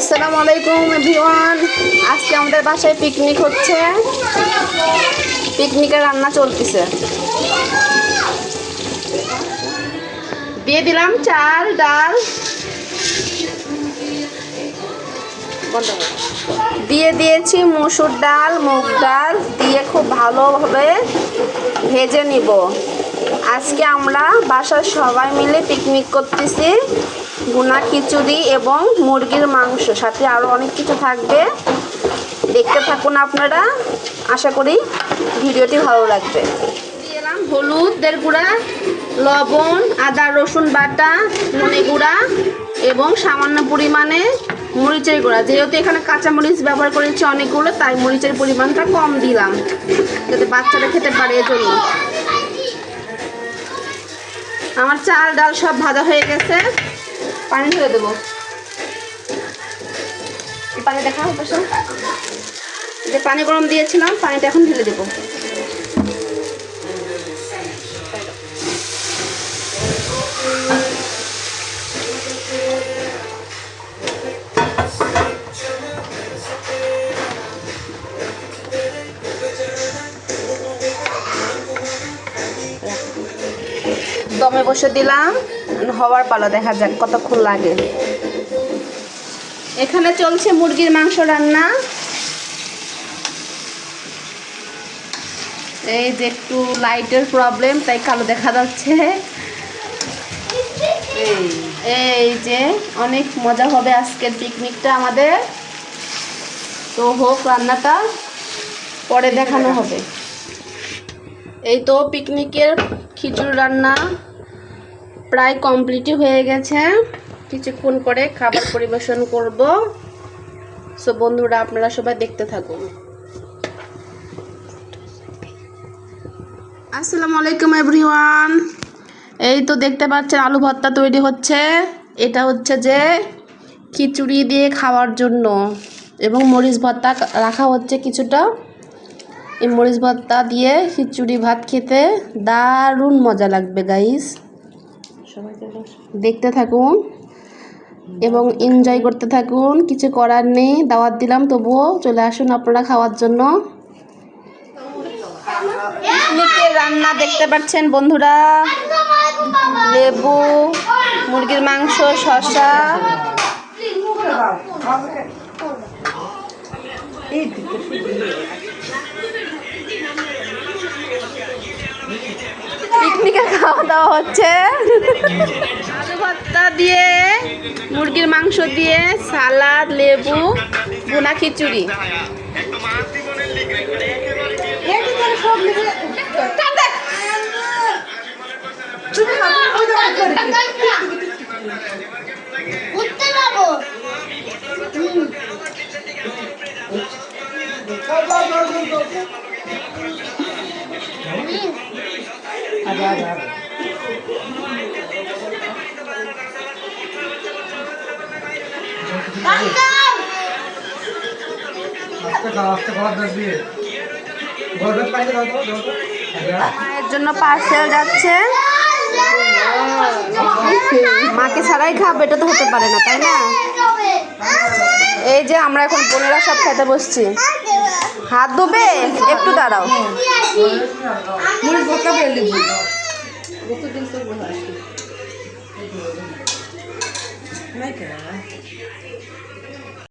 আসসালামু আলাইকুম এভরিওয়ান। আজকে আমাদের বাসায় পিকনিক হচ্ছে। পিকনিকের রান্না চলতেছে। দিয়ে দিলাম চাল ডাল, দিয়ে দিয়েছি মসুর ডাল মুগ ডাল দিয়ে খুব ভালোভাবে ভেজে নিব। আজকে আমরা বাসার সবাই মিলে পিকনিক করতেছি। ভুনা খিচুড়ি এবং মুরগির মাংস, সাথে আরও অনেক কিছু থাকবে। দেখতে থাকুন আপনারা, আশা করি ভিডিওটি ভালো লাগবে। দিলাম হলুদের গুঁড়া, লবণ, আদা রসুন বাটা, ধনে গুঁড়া এবং সামান্য পরিমাণে মরিচের গুঁড়া। যেহেতু এখানে কাঁচা মরিচ ব্যবহার করেছি অনেকগুলো, তাই মরিচের পরিমাণটা কম দিলাম যাতে বাচ্চারা খেতে পারে। এজন্য আমার চাল ডাল সব ভাজা হয়ে গেছে। পানি ঢেলে দেবো। পানি দেখা হবে, যে পানি গরম দিয়েছিলাম পানিটা এখন ঢেলে দেবো। দমে বসে দিলাম, হওয়ার পালা, দেখা যাক কতক্ষণ লাগে। এখানে চলছে মুরগির মাংস রান্না। এই যে একটু লাইটের প্রবলেম, তাই কালো দেখা যাচ্ছে। এই যে অনেক মজা হবে আজকের পিকনিকটা আমাদের। তো হোক, রান্নাটা পরে দেখানো হবে। এই তো পিকনিকের খিচুড়ি রান্না প্রায় কমপ্লিটই হয়ে গেছে। কিছুক্ষণ পরে খাবার পরিবেশন করব। সো বন্ধুরা, আপনারা সবাই দেখতে থাকুন। আসসালামু আলাইকুম এভরিওয়ান। এই তো দেখতে পাচ্ছেন আলু ভর্তা তৈরি হচ্ছে। এটা হচ্ছে যে খিচুড়ি দিয়ে খাওয়ার জন্য, এবং মরিচ ভর্তা রাখা হচ্ছে কিছুটা। এই মরিচ ভর্তা দিয়ে খিচুড়ি ভাত খেতে দারুণ মজা লাগবে গাইস। দেখতে থাকুন এবং এনজয় করতে থাকুন। কিছু করার নেই, দাওয়াত দিলাম, তবুও চলে আসুন আপনারা খাওয়ার জন্য। পিকনিকের রান্না দেখতে পাচ্ছেন বন্ধুরা, লেবু, মুরগির মাংস, শসা। পিকনিকে খাওয়া দাওয়া হচ্ছে। আলু ভর্তা দিয়ে, মুরগির মাংস দিয়ে, সালাদ, লেবু, ভুনা খিচুড়ি। মায়ের জন্য পার্সেল যাচ্ছে। মাকে ছাড়াই খাবে, এটা তো হতে পারে না, তাই না? এই যে আমরা এখন বোনেরা সব খেতে বসছি। হাত ধোবে, একটু দাঁড়াও।